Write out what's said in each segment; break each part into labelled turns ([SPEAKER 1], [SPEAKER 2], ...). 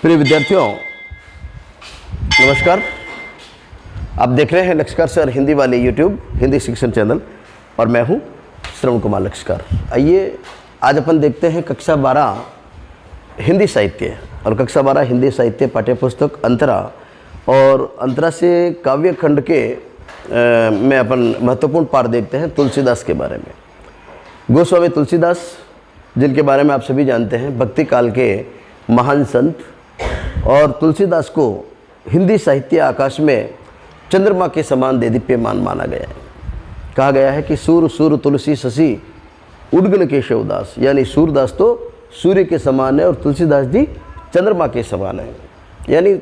[SPEAKER 1] प्रिय विद्यार्थियों, नमस्कार। आप देख रहे हैं लक्ष्यकार सर हिंदी वाले यूट्यूब हिंदी शिक्षण चैनल और मैं हूं श्रवण कुमार लक्ष्यकार। आइए आज अपन देखते हैं कक्षा 12 हिंदी साहित्य और कक्षा 12 हिंदी साहित्य पाठ्यपुस्तक अंतरा और अंतरा से काव्य खंड के में अपन महत्वपूर्ण पाठ देखते हैं तुलसीदास के बारे में। गोस्वामी तुलसीदास, जिनके बारे में आप सभी जानते हैं, भक्ति काल के महान संत, और तुलसीदास को हिंदी साहित्य आकाश में चंद्रमा के समान देदीप्यमान माना गया है। कहा गया है कि सूर सूर तुलसी शशि उद्गन केशवदास, यानी सूरदास तो सूर्य के समान है और तुलसीदास जी चंद्रमा के समान है। यानी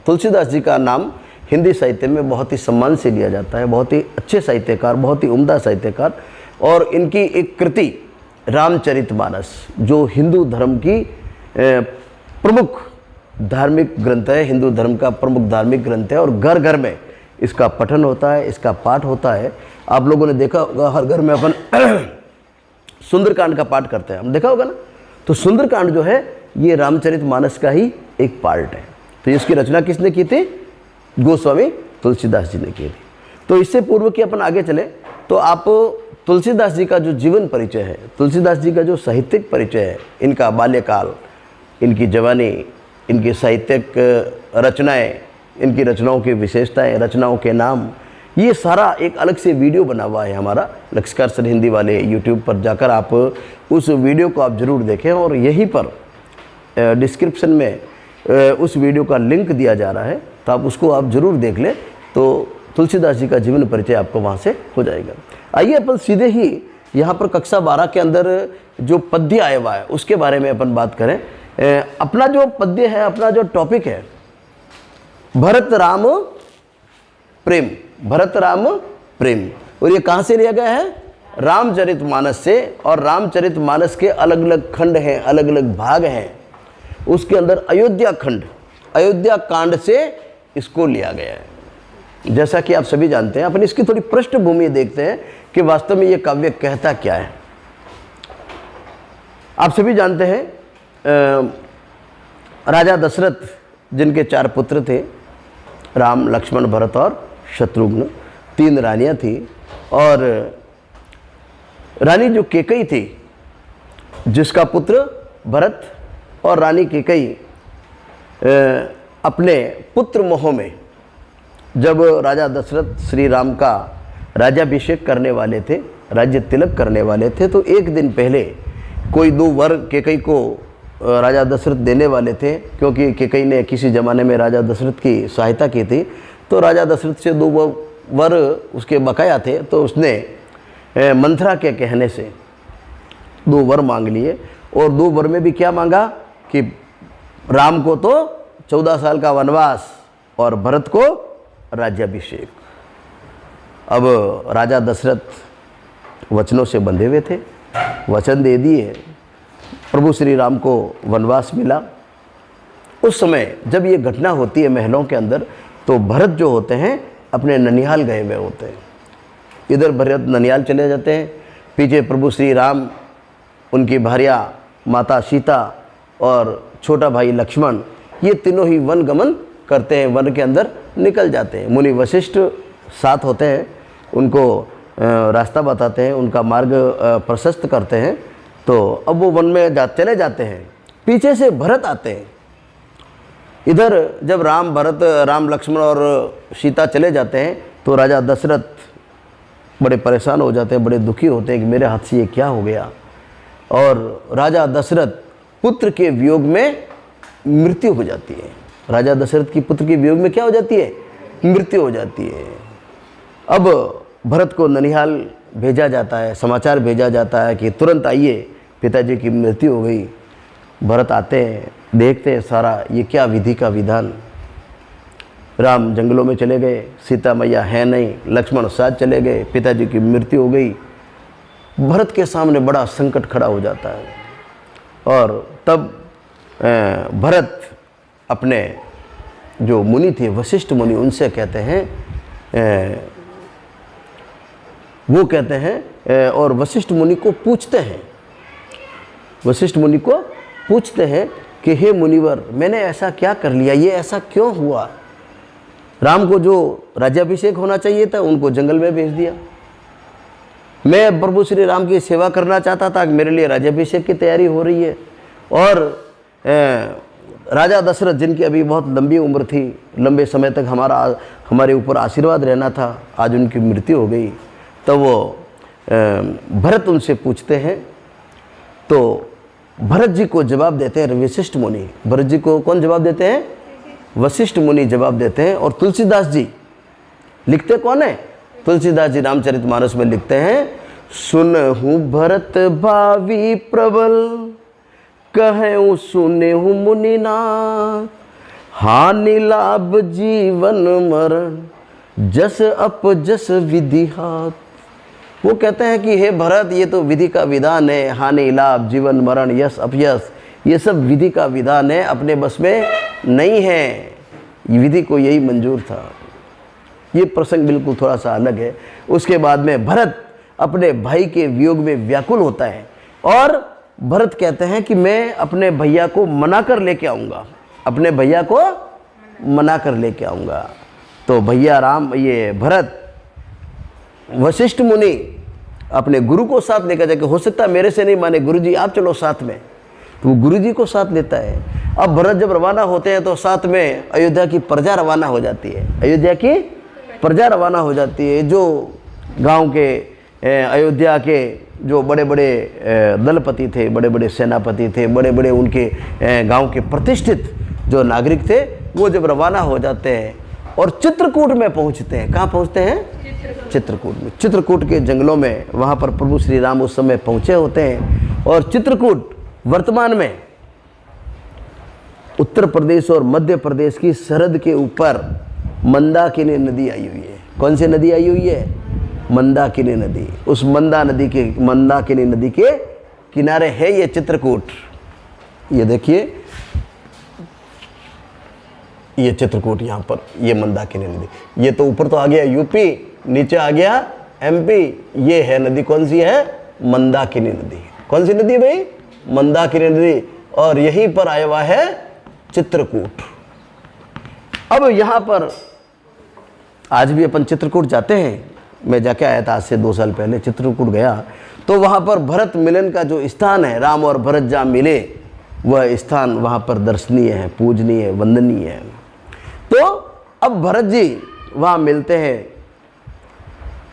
[SPEAKER 1] तुलसीदास जी का नाम हिंदी साहित्य में बहुत ही सम्मान से लिया जाता है। बहुत ही अच्छे साहित्यकार, बहुत ही उम्दा साहित्यकार, और इनकी एक कृति रामचरितमानस जो हिंदू धर्म की प्रमुख धार्मिक ग्रंथ है, हिंदू धर्म का प्रमुख धार्मिक ग्रंथ है और घर घर में इसका पठन होता है, इसका पाठ होता है। आप लोगों ने देखा होगा हर घर में अपन सुंदरकांड का पाठ करते हैं, हम देखा होगा ना। तो सुंदरकांड जो है ये रामचरितमानस का ही एक पार्ट है। तो इसकी रचना किसने की थी? गोस्वामी तुलसीदास जी ने की थी। तो इससे पूर्व कि अपन आगे चले तो आप तुलसीदास जी का जो जीवन परिचय है, तुलसीदास जी का जो साहित्यिक परिचय है, इनका बाल्यकाल, इनकी जवानी, इनकी साहित्यिक रचनाएं, इनकी रचनाओं की विशेषताएं, रचनाओं के नाम, ये सारा एक अलग से वीडियो बना हुआ है हमारा लक्ष्यकार सर हिंदी वाले यूट्यूब पर। जाकर आप उस वीडियो को आप ज़रूर देखें और यहीं पर डिस्क्रिप्शन में उस वीडियो का लिंक दिया जा रहा है, तो आप उसको आप ज़रूर देख लें। तो तुलसीदास जी का जीवन परिचय आपको वहाँ से हो जाएगा। आइए अपन सीधे ही यहाँ पर कक्षा 12 के अंदर जो पद्य आया हुआ है उसके बारे में अपन बात करें। अपना जो पद्य है, अपना जो टॉपिक है, भरत राम प्रेम, भरत राम प्रेम। और ये कहाँ से लिया गया है? रामचरितमानस से। और रामचरितमानस के अलग अलग खंड हैं, अलग अलग भाग हैं। उसके अंदर अयोध्या खंड, अयोध्या कांड से इसको लिया गया है। जैसा कि आप सभी जानते हैं, अपन इसकी थोड़ी पृष्ठभूमि देखते हैं कि वास्तव में ये काव्य कहता क्या है। आप सभी जानते हैं राजा दशरथ, जिनके 4 पुत्र थे, राम, लक्ष्मण, भरत और शत्रुघ्न, 3 रानियां थी। और रानी जो कैकेयी थी, जिसका पुत्र भरत, और रानी कैकेयी अपने पुत्र मोह में जब राजा दशरथ श्री राम का राज्याभिषेक करने वाले थे, राज्य तिलक करने वाले थे, तो एक दिन पहले कोई 2 वर कैकेयी को राजा दशरथ देने वाले थे, क्योंकि कैकेयी ने किसी ज़माने में राजा दशरथ की सहायता की थी। तो राजा दशरथ से 2 वर उसके बकाया थे, तो उसने मंथरा के कहने से 2 वर मांग लिए। और 2 वर में भी क्या मांगा कि राम को तो 14 साल का वनवास और भरत को राज्याभिषेक। अब राजा दशरथ वचनों से बंधे हुए थे, वचन दे दिए, प्रभु श्री राम को वनवास मिला। उस समय जब ये घटना होती है महलों के अंदर, तो भरत जो होते हैं अपने ननिहाल गए हुए होते हैं। इधर भरत ननिहाल चले जाते हैं, पीछे प्रभु श्री राम, उनकी भार्या माता सीता और छोटा भाई लक्ष्मण, ये तीनों ही वन गमन करते हैं, वन के अंदर निकल जाते हैं। मुनि वशिष्ठ साथ होते हैं, उनको रास्ता बताते हैं, उनका मार्ग प्रशस्त करते हैं। तो अब वो वन में चले जाते हैं, पीछे से भरत आते हैं। इधर जब राम, लक्ष्मण और सीता चले जाते हैं, तो राजा दशरथ बड़े परेशान हो जाते हैं, बड़े दुखी होते हैं कि मेरे हाथ से ये क्या हो गया। और राजा दशरथ पुत्र के वियोग में मृत्यु हो जाती है। राजा दशरथ की पुत्र के वियोग में क्या हो जाती है? मृत्यु हो जाती है। अब भरत को ननिहाल भेजा जाता है, समाचार भेजा जाता है कि तुरंत आइए, पिताजी की मृत्यु हो गई। भरत आते हैं, देखते हैं सारा ये क्या विधि का विधान। राम जंगलों में चले गए, सीता मैया है नहीं, लक्ष्मण साथ चले गए, पिताजी की मृत्यु हो गई। भरत के सामने बड़ा संकट खड़ा हो जाता है। और तब भरत अपने जो मुनि थे, वशिष्ठ मुनि, उनसे कहते हैं, वो कहते हैं और वशिष्ठ मुनि को पूछते हैं, वशिष्ठ मुनि को पूछते हैं कि हे मुनिवर, मैंने ऐसा क्या कर लिया, ये ऐसा क्यों हुआ। राम को जो राज्याभिषेक होना चाहिए था उनको जंगल में भेज दिया। मैं प्रभु श्री राम की सेवा करना चाहता था कि मेरे लिए राज्याभिषेक की तैयारी हो रही है, और राजा दशरथ जिनकी अभी बहुत लंबी उम्र थी, लंबे समय तक हमारे ऊपर आशीर्वाद रहना था, आज उनकी मृत्यु हो गई। तो वो भरत उनसे पूछते हैं, तो भरत जी को जवाब देते हैं वशिष्ठ मुनि। भरत जी को कौन जवाब देते हैं? वशिष्ठ मुनि जवाब देते हैं। और तुलसीदास जी लिखते कौन है? तुलसीदास जी रामचरितमानस में लिखते हैं, सुनहु भरत भावी प्रबल, कहूँ सुनहु मुनिनाथ, हानि लाभ जीवन मरण, जस अप जस विधि हाथ। वो कहते हैं कि हे भरत, ये तो विधि का विधान है, हानि लाभ जीवन मरण यश अपयश ये सब विधि का विधान है, अपने बस में नहीं है, विधि को यही मंजूर था। ये प्रसंग बिल्कुल थोड़ा सा अलग है। उसके बाद में भरत अपने भाई के वियोग में व्याकुल होता है, और भरत कहते हैं कि मैं अपने भैया को मना कर लेके आऊँगा, अपने भैया को मना कर लेके आऊँगा। तो भैया राम, ये भरत वशिष्ठ मुनि अपने गुरु को साथ लेकर जाके, हो सकता है मेरे से नहीं माने, गुरु जी आप चलो साथ में, तो वो गुरु जी को साथ लेता है। अब भरत जब रवाना होते हैं तो साथ में अयोध्या की प्रजा रवाना हो जाती है, अयोध्या की प्रजा रवाना हो जाती है। जो गांव के अयोध्या के जो बड़े बड़े दलपति थे, बड़े बड़े सेनापति थे, बड़े बड़े उनके गांव के प्रतिष्ठित जो नागरिक थे, वो जब रवाना हो जाते हैं और चित्रकूट में पहुंचते हैं। कहाँ पहुंचते हैं? चित्रकूट में। चित्रकूट के जंगलों में वहाँ पर प्रभु श्री राम उस समय पहुँचे होते हैं। और चित्रकूट वर्तमान में उत्तर प्रदेश और मध्य प्रदेश की सरहद के ऊपर मंदाकिनी नदी आई हुई है। कौन सी नदी आई हुई है? मंदाकिनी नदी। उस मंदाकिनी नदी के किनारे है ये चित्रकूट। ये देखिए, ये चित्रकूट, यहाँ पर ये मंदाकिनी नदी। ये तो ऊपर तो आ गया यूपी, नीचे आ गया एमपी। ये है नदी, कौन सी है? मंदाकिनी नदी। कौन सी नदी भाई? मंदाकिनी नदी। और यहीं पर आया हुआ है चित्रकूट। अब यहाँ पर आज भी अपन चित्रकूट जाते हैं। मैं जाके आया था आज से 2 साल पहले, चित्रकूट गया तो वहाँ पर भरत मिलन का जो स्थान है, राम और भरत जहाँ मिले, वह स्थान वहाँ पर दर्शनीय है, पूजनीय है, वंदनीय है। तो अब भरत जी वहाँ मिलते हैं।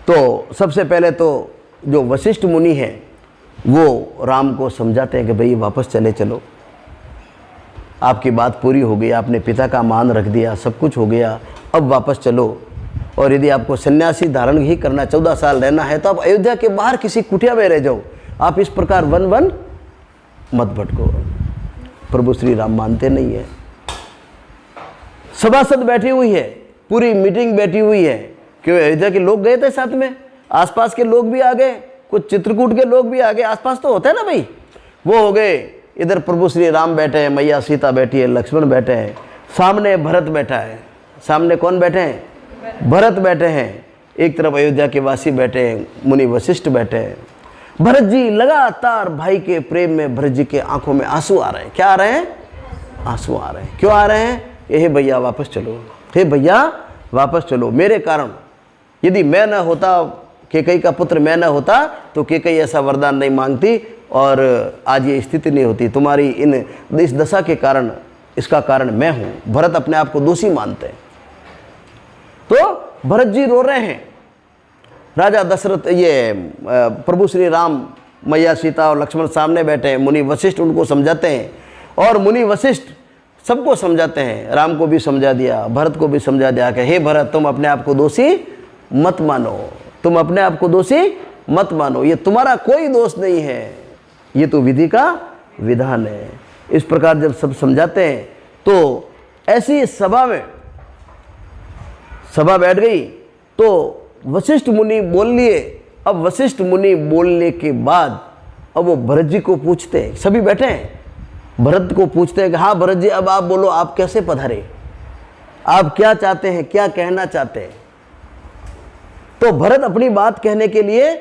[SPEAKER 1] तो सबसे पहले तो जो वशिष्ठ मुनि हैं वो राम को समझाते हैं कि भाई वापस चलो, आपकी बात पूरी हो गई, आपने पिता का मान रख दिया, सब कुछ हो गया, अब वापस चलो। और यदि आपको सन्यासी धारण ही करना, 14 साल रहना है, तो आप अयोध्या के बाहर किसी कुटिया में रह जाओ, आप इस प्रकार वन मत भटको। प्रभु श्री राम मानते नहीं है। सभासद बैठी हुई है, पूरी मीटिंग बैठी हुई है, क्यों अयोध्या के लोग गए थे साथ में, आसपास के लोग भी आ गए, कुछ चित्रकूट के लोग भी आ गए, आसपास तो होता है ना भाई, वो हो गए। इधर प्रभु श्री राम बैठे हैं, मैया सीता बैठी है, लक्ष्मण बैठे हैं, सामने भरत बैठा है। सामने कौन बैठे हैं? भरत बैठे हैं। एक तरफ अयोध्या के वासी बैठे हैं, मुनि वशिष्ठ बैठे हैं। भरत जी लगातार भाई के प्रेम में, भरत जी के आंखों में आंसू आ रहे हैं। क्या आ रहे हैं? आंसू आ रहे हैं। क्यों आ रहे हैं? हे भैया वापस चलो, हे भैया वापस चलो, मेरे कारण यदि मैं न होता, कैकेयी का पुत्र मैं न होता, तो कैकेयी ऐसा वरदान नहीं मांगती और आज ये स्थिति नहीं होती। तुम्हारी इस दशा के कारण, इसका कारण मैं हूं। भरत अपने आप को दोषी मानते हैं। तो भरत जी रो रहे हैं। राजा दशरथ, ये प्रभु श्री राम, मैया सीता और लक्ष्मण सामने बैठे हैं। मुनि वशिष्ठ उनको समझाते हैं, और मुनि वशिष्ठ सबको समझाते हैं। राम को भी समझा दिया, भरत को भी समझा दिया कि हे भरत, तुम अपने आप को दोषी मत मानो, तुम अपने आप को दोषी मत मानो, ये तुम्हारा कोई दोष नहीं है, ये तो विधि का विधान है। इस प्रकार जब सब समझाते हैं तो ऐसी सभा में, सभा बैठ गई तो वशिष्ठ मुनि बोल लिए। अब वशिष्ठ मुनि बोलने के बाद अब वो भरत जी को पूछते हैं, सभी बैठे हैं, भरत को पूछते हैं कि हाँ भरत जी, अब आप बोलो, आप कैसे पधारे, आप क्या चाहते हैं, क्या कहना चाहते हैं। तो भरत अपनी बात कहने के लिए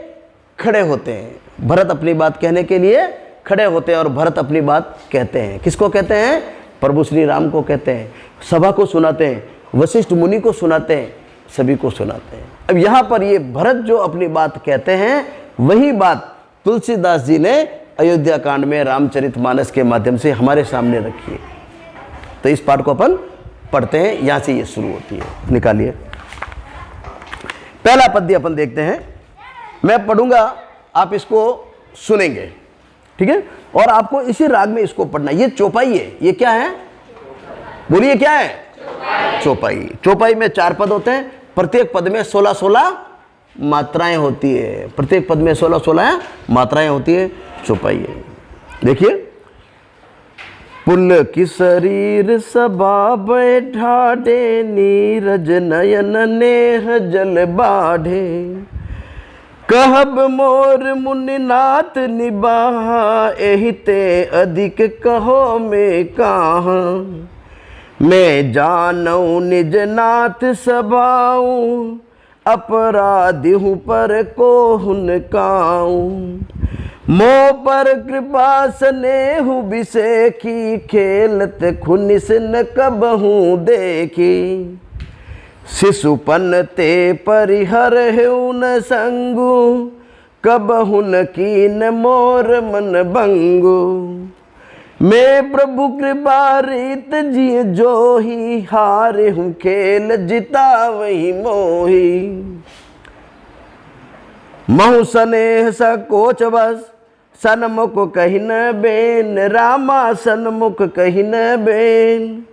[SPEAKER 1] खड़े होते हैं। भरत अपनी बात कहने के लिए खड़े होते हैं और भरत अपनी बात कहते हैं। किसको कहते हैं? प्रभु श्री राम को कहते हैं। सभा को सुनाते हैं, वशिष्ठ मुनि को सुनाते हैं, सभी को सुनाते हैं। अब यहाँ पर ये भरत जो अपनी बात कहते हैं, वही बात तुलसीदास जी ने अयोध्या कांड में रामचरितमानस के माध्यम से हमारे सामने रखी है। तो इस पाठ को अपन पढ़ते हैं, यहाँ से ये शुरू होती है। निकालिए पहला पद्य अपन देखते हैं। मैं पढ़ूंगा, आप इसको सुनेंगे, ठीक है? और आपको इसी राग में इसको पढ़ना। ये चौपाई है। ये क्या है? बोलिए क्या है? चौपाई। चौपाई में 4 पद होते हैं, प्रत्येक पद में 16-16 मात्राएं होती है। प्रत्येक पद में 16-16 मात्राएं होती है। चौपाई है। देखिए, पुल की शरीर सभा बैठाडे, नीरज नयन नेह जल बाढ़े, कहब मोर मुनिनाथ निबाहा, एहि ते अधिक कहो में कहाँ, मैं जानऊ निज नाथ सभाऊं, अपराधी हूँ पर को हुन काऊं, मोह पर कृपा स्नेहु बिसेखी, खेलत खुनिस न कबहूँ देखी, शिशुपन ते परिहर हेउ न संगु, कबहु न कीन मोर मन बंगु, मैं प्रभु कृपा रीत जी जोही, हारे हूँ खेल जिता वही मोही, महु स्नेह सकोच बस, सन्मुख कही न बेन, रामा सन्मुख कही न बेन,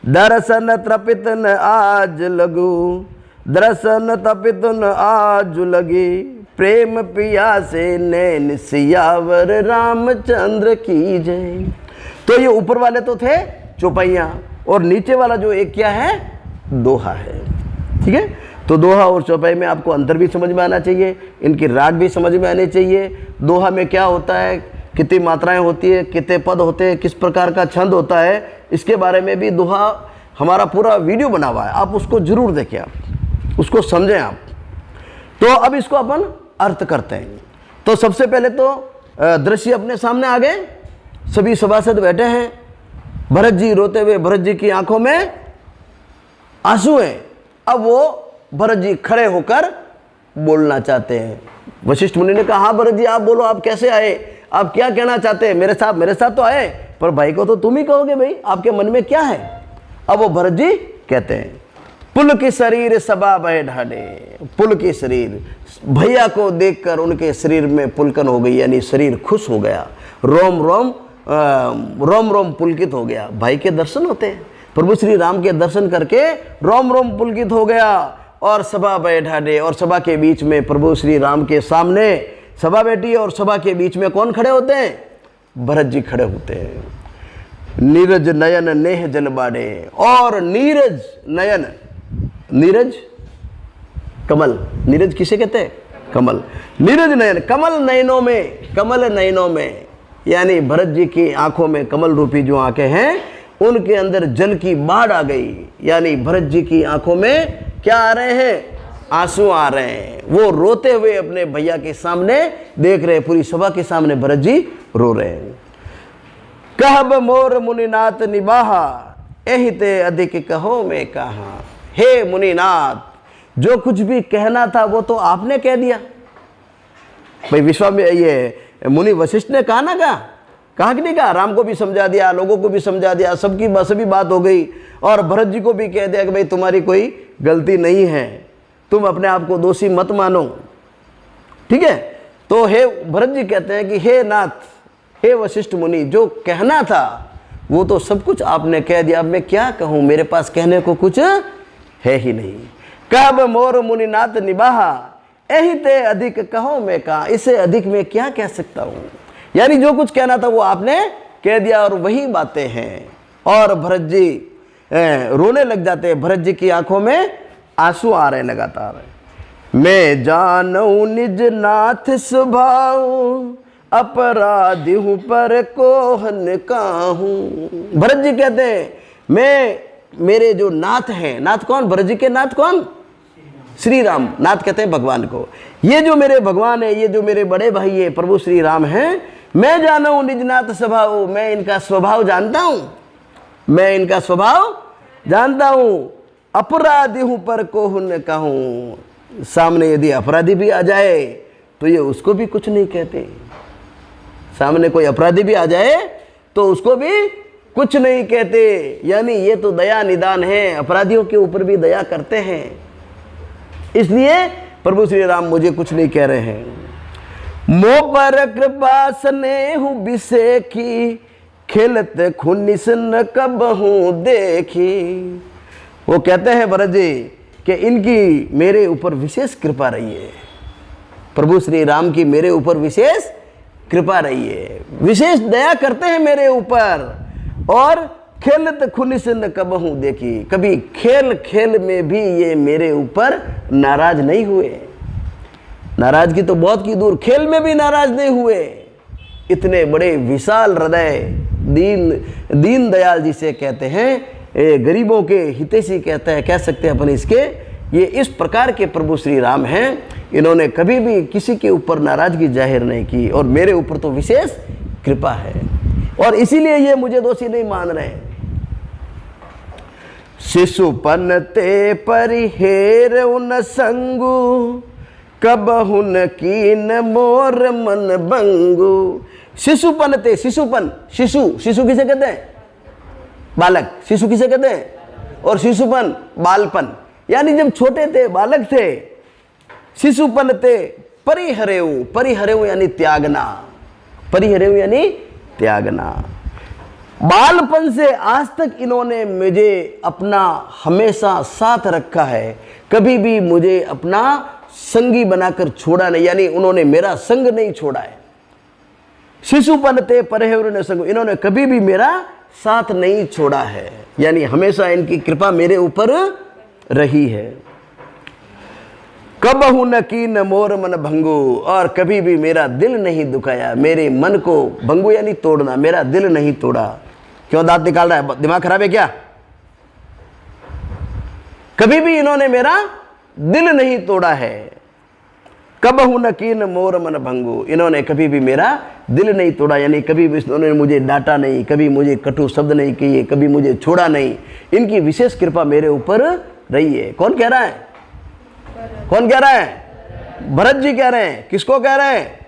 [SPEAKER 1] दर्शन तृपित न आज लगू, दर्शन तपित न आज लगी, प्रेम पिया से नैन सियावर रामचंद्र की जय। तो ये ऊपर वाले तो थे चौपाइयाँ, और नीचे वाला जो एक क्या है? दोहा है, ठीक है? तो दोहा और चौपाई में आपको अंतर भी समझ में आना चाहिए, इनकी राग भी समझ में आनी चाहिए। दोहा में क्या होता है, कितनी मात्राएं होती है, कितने पद होते हैं, किस प्रकार का छंद होता है, इसके बारे में भी दोहा हमारा पूरा वीडियो बना हुआ है। आप उसको जरूर देखें, आप उसको समझें आप। तो अब इसको अपन अर्थ करते हैं। तो सबसे पहले तो दृश्य अपने सामने आ गए, सभी सभासद बैठे हैं, भरत जी रोते हुए, भरत जी की आंखों में आंसू हैं। अब वो भरत जी खड़े होकर बोलना चाहते हैं। वशिष्ठ मुनि ने कहा, हाँ भरत जी आप बोलो, आप कैसे आए, आप क्या कहना चाहते हैं? मेरे साथ तो आए, पर भाई को तो तुम ही कहोगे भाई, आपके मन में क्या है? अब वो भरत जी कहते हैं, पुल की शरीर सभा बह ढाडे। पुल की शरीर, भैया को देखकर उनके शरीर में पुलकन हो गई, यानी शरीर खुश हो गया, रोम रोम पुलकित हो गया। भाई के दर्शन होते हैं, प्रभु श्री राम के दर्शन करके रोम रोम पुलकित हो गया। और सभा बैठाडे, और सभा के बीच में प्रभु श्री राम के सामने सभा बैठी है, और सभा के बीच में कौन खड़े होते हैं? भरत जी खड़े होते हैं। नीरज नयन नेह जल बाड़े, और नीरज नयन, नीरज कमल, नीरज किसे कहते हैं? कमल। नीरज नयन, कमल नयनों में, यानी भरत जी की आंखों में कमल रूपी जो आंखें हैं, उनके अंदर जल की बाढ़ आ गई। यानी भरत जी की आंखों में क्या आ रहे हैं? आंसू आ रहे हैं। वो रोते हुए अपने भैया के सामने देख रहे हैं, पूरी सभा के सामने भरत जी रो रहे हैं। कहब मोर मुनिनाथ निबाहा, एहि ते अधिक कहो में कहा। हे मुनिनाथ, जो कुछ भी कहना था वो तो आपने कह दिया। भाई विश्वामित्र, ये मुनि वशिष्ठ ने कहा ना, कहा कि नहीं कहा? राम को भी समझा दिया, लोगों को भी समझा दिया, सभी बात हो गई, और भरत जी को भी कह दिया कि भाई तुम्हारी कोई गलती नहीं है, तुम अपने आप को दोषी मत मानो, ठीक है? तो हे भरत जी कहते हैं कि हे नाथ, हे वशिष्ठ मुनि, जो कहना था वो तो सब कुछ आपने कह दिया, अब मैं क्या कहूँ, मेरे पास कहने को कुछ है ही नहीं। कब मोर मुनिनाथ निबाहा, एहि ते अधिक कहो मैं कहा। इससे अधिक मैं क्या कह सकता हूँ? यानी जो कुछ कहना था वो आपने कह दिया, और वही बातें हैं। और भरत जी रोने लग जाते हैं, भरत जी की आंखों में आंसू आ रहे लगातार। मैं जानऊ निज नाथ स्वभाव, अपराधी हूँ पर कोहन काहूँ। भरत जी कहते हैं, मैं, मेरे जो नाथ हैं, नाथ कौन? भरत जी के नाथ कौन? श्री राम। नाथ कहते हैं भगवान को। ये जो मेरे भगवान है, ये जो मेरे बड़े भाई है प्रभु श्री राम हैं, मैं जाना हूं निजनाथ स्वभाव, मैं इनका स्वभाव जानता हूं, मैं इनका स्वभाव जानता हूं। अपराधी हूं पर को न कहूं, सामने यदि अपराधी भी आ जाए तो ये उसको भी कुछ नहीं कहते। सामने कोई अपराधी भी आ जाए तो उसको भी कुछ नहीं कहते। यानी ये तो दया निदान है, अपराधियों के ऊपर भी दया करते हैं। इसलिए प्रभु श्री राम मुझे कुछ नहीं कह रहे हैं। मोह पर कृपा स्नेहु बिसेखी, खेलत खुनिस न कबहू देखी। वो कहते हैं भरत जी कि इनकी मेरे ऊपर विशेष कृपा रही है, प्रभु श्री राम की मेरे ऊपर विशेष कृपा रही है, विशेष दया करते हैं मेरे ऊपर। और खेलत खुनिस न कबहू देखी, कभी खेल खेल में भी ये मेरे ऊपर नाराज नहीं हुए। नाराजगी तो बहुत की दूर, खेल में भी नाराज नहीं हुए। इतने बड़े विशाल हृदय दीन दयाल जी से कहते हैं, गरीबों के हितैषी कहते हैं, कह सकते हैं अपन इसके। ये इस प्रकार के प्रभु श्री राम हैं, इन्होंने कभी भी किसी के ऊपर नाराजगी जाहिर नहीं की और मेरे ऊपर तो विशेष कृपा है, और इसीलिए ये मुझे दोषी नहीं मान रहे। शिशुपन ते परिहेर उन संगु, कबहुन कीन मोर मन बंगु। शिशुपन ते, शिशुपन, शिशु, शिशु किसे कहते हैं? बालक। शिशु किसे कहते हैं? और शिशुपन बालपन, यानी जब छोटे थे, बालक थे। शिशुपन ते परिहरेऊ, परिहरेऊ यानी त्यागना, परिहरेऊ यानी त्यागना। बालपन से आज तक इन्होंने मुझे अपना हमेशा साथ रखा है, कभी भी मुझे अपना संगी बनाकर छोड़ा नहीं, यानी उन्होंने मेरा संग नहीं छोड़ा है। शिशुपन ते परिहरेऊ संग, इन्होंने कभी भी मेरा साथ नहीं छोड़ा है, यानी हमेशा इनकी कृपा मेरे ऊपर रही है। कबहू न कीन मोर मन भंगु, और कभी भी मेरा दिल नहीं दुखाया, मेरे मन को, भंगु यानी तोड़ना, मेरा दिल नहीं तोड़ा। क्यों दांत निकाल रहा है, दिमाग खराब है क्या? कभी भी इन्होंने मेरा दिल नहीं तोड़ा है। कबहू न कीन मोर मन भंगु, इन्होंने कभी भी मेरा दिल नहीं तोड़ा, यानी कभी भी इन्होंने मुझे डांटा नहीं, कभी मुझे कटु शब्द नहीं किए, कभी मुझे छोड़ा नहीं। इनकी विशेष कृपा मेरे ऊपर रही है। कौन कह रहा है? कौन कह रहा है? भरत जी कह रहे हैं। किसको कह रहे हैं?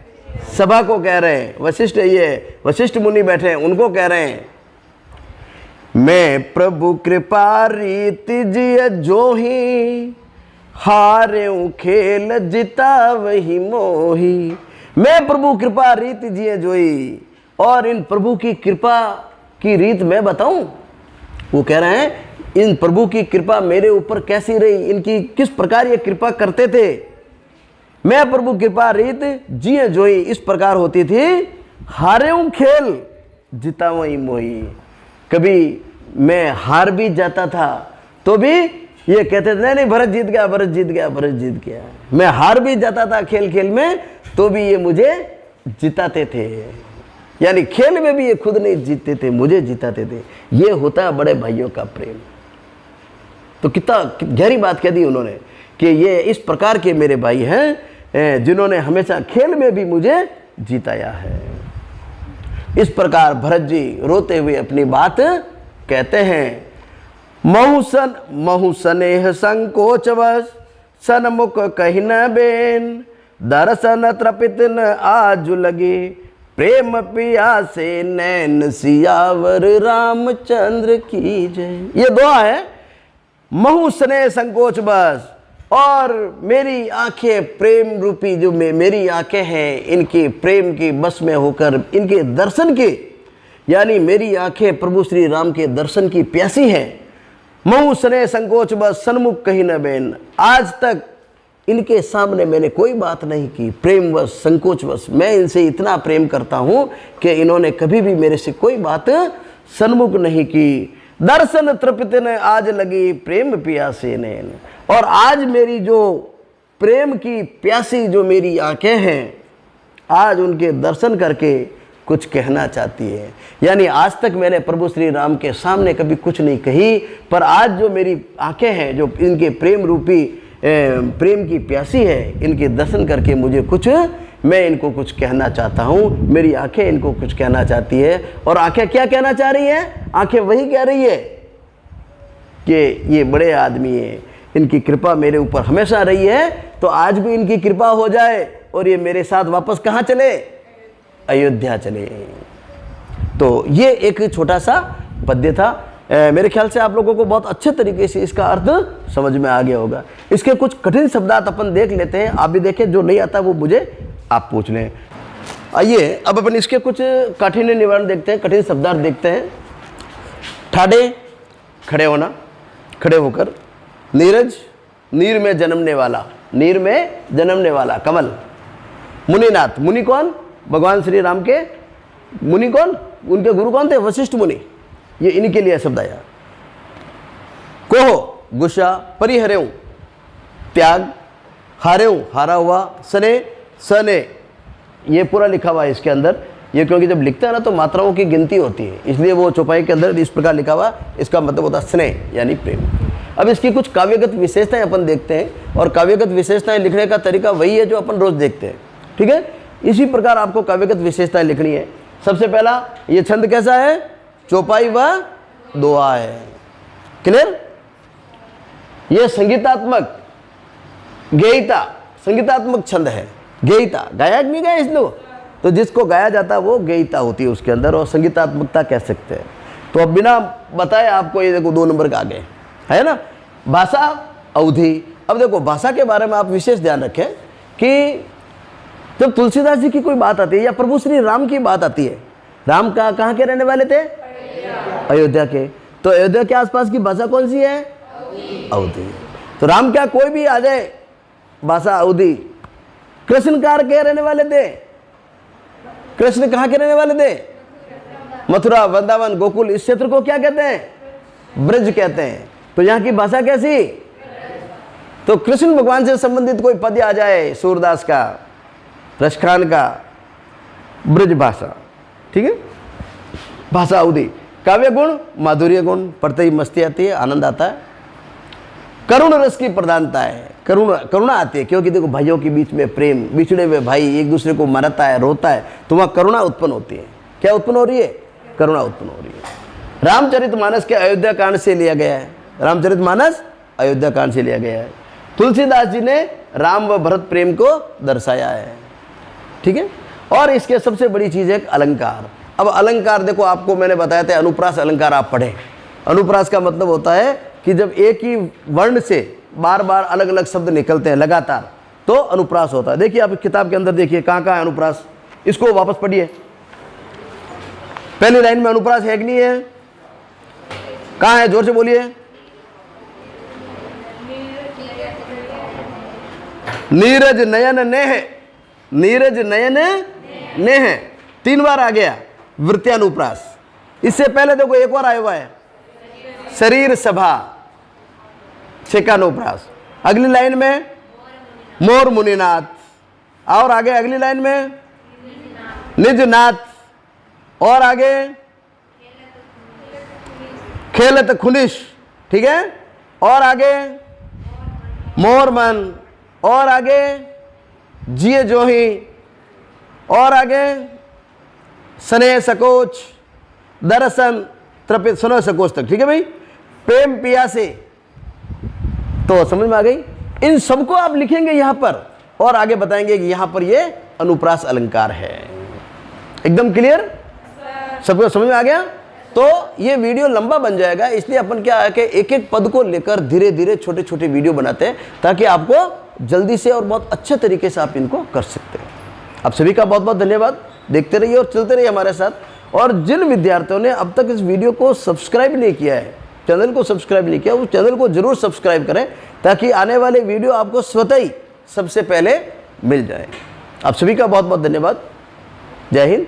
[SPEAKER 1] सभा को कह रहे हैं। वशिष्ठ, ये वशिष्ठ मुनि बैठे हैं, उनको कह रहे हैं, मैं प्रभु कृपा रीति जिय जोही, हारेऊ खेल जिता वही मोही। मैं प्रभु कृपा रीति जिय जोई, और इन प्रभु की कृपा की रीत मैं बताऊं। वो कह रहे हैं इन प्रभु की कृपा मेरे ऊपर कैसी रही, इनकी किस प्रकार ये कृपा करते थे। मैं प्रभु कृपा रीत जिय जोई, इस प्रकार होती थी, हारेऊ खेल जिता वही मोही। कभी मैं हार भी जाता था तो भी ये कहते थे नहीं भरत जीत गया, भरत जीत गया, भरत जीत गया। मैं हार भी जाता था खेल खेल में तो भी ये मुझे जिताते थे, यानी खेल में भी ये खुद नहीं जीतते थे, मुझे जिताते थे। ये होता है बड़े भाइयों का प्रेम। तो कितना गहरी बात कह दी उन्होंने कि ये इस प्रकार के मेरे भाई हैं जिन्होंने हमेशा खेल में भी मुझे जिताया है। इस प्रकार भरत जी रोते हुए अपनी बात कहते हैं। महु स्नेह संकोच बस, सनमुख कही न बेन, दर्शन तृपित न आज लगे, प्रेम पिया से नैन सियावर रामचंद्र की जय। ये दुआ है। महु स्नेह संकोच बस, और मेरी आंखें प्रेम रूपी जो मेरी आंखें हैं, इनकी प्रेम की बस में होकर इनके दर्शन की, यानी मेरी आंखें प्रभु श्री राम के दर्शन की प्यासी हैं। महु स्नेह संकोच बस, सन्मुख कही न बेन। आज तक इनके सामने मैंने कोई बात नहीं की, प्रेमवश संकोचवश। मैं इनसे इतना प्रेम करता हूं कि इन्होंने कभी भी मेरे से कोई बात सन्मुख नहीं की। दर्शन तृपित ने आज लगी, प्रेम प्यासे नैन। और आज मेरी जो प्रेम की प्यासी जो मेरी आंखें हैं, आज उनके दर्शन करके कुछ कहना चाहती है। यानी आज तक मैंने प्रभु श्री राम के सामने कभी कुछ नहीं कही, पर आज जो मेरी आंखें हैं, जो इनके प्रेम रूपी प्रेम की प्यासी है, इनके दर्शन करके मुझे कुछ मैं इनको कुछ कहना चाहता हूँ, मेरी आंखें इनको कुछ कहना चाहती है। और आंखें क्या कहना चाह रही हैं? आंखें वही कह रही है कि ये बड़े आदमी हैं, इनकी कृपा मेरे ऊपर हमेशा रही है, तो आज भी इनकी कृपा हो जाए और ये मेरे साथ वापस कहाँ चले? अयोध्या चले। तो ये एक छोटा सा पद्य था। मेरे ख्याल से आप लोगों को बहुत अच्छे तरीके से इसका अर्थ समझ में आ गया होगा। इसके कुछ कठिन शब्दार्थ अपन देख लेते हैं, आप भी देखें, जो नहीं आता वो मुझे आप पूछ लें। आइए अब अपन इसके कुछ कठिन निवारण देखते हैं, कठिन शब्दार्थ देखते हैं। ठाडे, खड़े होना, खड़े होकर। नीरज, नीर में जन्मने वाला, नीर में जन्मने वाला, कमल। मुनिनाथ, मुनि कौन? भगवान श्री राम के मुनि कौन? उनके गुरु कौन थे? वशिष्ठ मुनि। ये इनके लिए शब्द आया। कोहो, गुस्सा। परिहरेऊ, त्याग। हारेऊ, हारा हुआ। सने, सने, ये पूरा लिखा हुआ है इसके अंदर। ये क्योंकि जब लिखते हैं ना तो मात्राओं की गिनती होती है, इसलिए वो चौपाई के अंदर इस प्रकार लिखा हुआ। इसका मतलब होता है स्नेह यानी प्रेम। अब इसकी कुछ काव्यगत विशेषताएं अपन देखते हैं, और काव्यगत विशेषताएं लिखने का तरीका वही है जो अपन रोज देखते हैं। ठीक है, इसी प्रकार आपको काव्यगत विशेषताएं लिखनी है। सबसे पहला, ये छंद कैसा है? चौपाई व दोहा है। क्लियर? ये संगीतात्मक, गेयिता, संगीतात्मक छंद है। गेयिता, गाया नहीं गाया इसको, तो जिसको गाया जाता है वो गेयिता होती है उसके अंदर, और संगीतात्मकता कह सकते हैं। तो अब बिना बताए आपको ये देखो 2 नंबर का आगे है ना। भाषा, अवधि। अब देखो भाषा के बारे में आप विशेष ध्यान रखें कि जब तुलसीदास जी की कोई बात आती है या प्रभु श्री राम की बात आती है, राम कहाँ के रहने वाले थे? अयोध्या के। तो अयोध्या के आसपास की भाषा कौन सी है? अवधी। तो राम क्या कोई भी आ जाए, भाषा अवधी। कृष्ण कहाँ के रहने वाले थे? कृष्ण कहाँ के रहने वाले थे? मथुरा, वृंदावन, गोकुल। इस क्षेत्र को क्या कहते हैं? ब्रज कहते हैं। तो यहाँ की भाषा कैसी? तो कृष्ण भगवान से संबंधित कोई पद आ जाए, सूरदास का, रसखान का, ब्रज भाषा। ठीक है, भाषा अवधि। काव्य गुण, माधुर्य गुण, पढ़ते ही मस्ती आती है, आनंद आता है। करुण रस की प्रधानता है, करुणा आती है, क्योंकि देखो भाइयों के बीच में प्रेम, बिछड़े हुए भाई एक दूसरे को मरता है, रोता है, तो वहाँ करुणा उत्पन्न होती है। क्या उत्पन्न हो रही है? करुणा उत्पन्न हो रही है। रामचरितमानस के अयोध्या कांड से लिया गया है। रामचरितमानस अयोध्या कांड से लिया गया है। तुलसीदास जी ने राम व भरत प्रेम को दर्शाया है। ठीक है, और इसके सबसे बड़ी चीज है अलंकार। अब अलंकार देखो, आपको मैंने बताया था अनुप्रास अलंकार आप पढ़ें। अनुप्रास का मतलब होता है कि जब एक ही वर्ण से बार बार अलग अलग शब्द निकलते हैं लगातार, तो अनुप्रास होता है। देखिए आप किताब के अंदर देखिए कहाँ कहाँ है अनुप्रास, इसको वापस पढ़िए। पहली लाइन में अनुप्रास है कि नहीं है? कहाँ है? जोर से बोलिए। नीरज नयन नेह, नीरज नयन नेह 3 बार आ गया वृत्यानुप्रास। इससे पहले देखो एक बार आया हुआ है शरीर सभा, छेकानुप्रास। अगली लाइन में मोर मुनिनाथ, और आगे अगली लाइन में निज नाथ, और आगे खेलत खुनिश। ठीक है, और आगे मोर मन, और आगे जिए जोही, और आगे स्नेह सकोच, दर्शन तृपित, सुनो सकोच तक। ठीक है भाई, प्रेम पियासे। तो समझ में आ गई? इन सबको आप लिखेंगे यहां पर, और आगे बताएंगे कि यहां पर ये अनुप्रास अलंकार है। एकदम क्लियर? सबको समझ में आ गया? तो ये वीडियो लंबा बन जाएगा, इसलिए अपन क्या है कि एक एक पद को लेकर धीरे धीरे छोटे छोटे वीडियो बनाते हैं, ताकि आपको जल्दी से और बहुत अच्छे तरीके से आप इनको कर सकते हैं। आप सभी का बहुत बहुत धन्यवाद। देखते रहिए और चलते रहिए हमारे साथ। और जिन विद्यार्थियों ने अब तक इस वीडियो को सब्सक्राइब नहीं किया है, चैनल को सब्सक्राइब नहीं किया, उस चैनल को जरूर सब्सक्राइब करें, ताकि आने वाले वीडियो आपको स्वतः ही सबसे पहले मिल जाए। आप सभी का बहुत बहुत धन्यवाद। जय हिंद।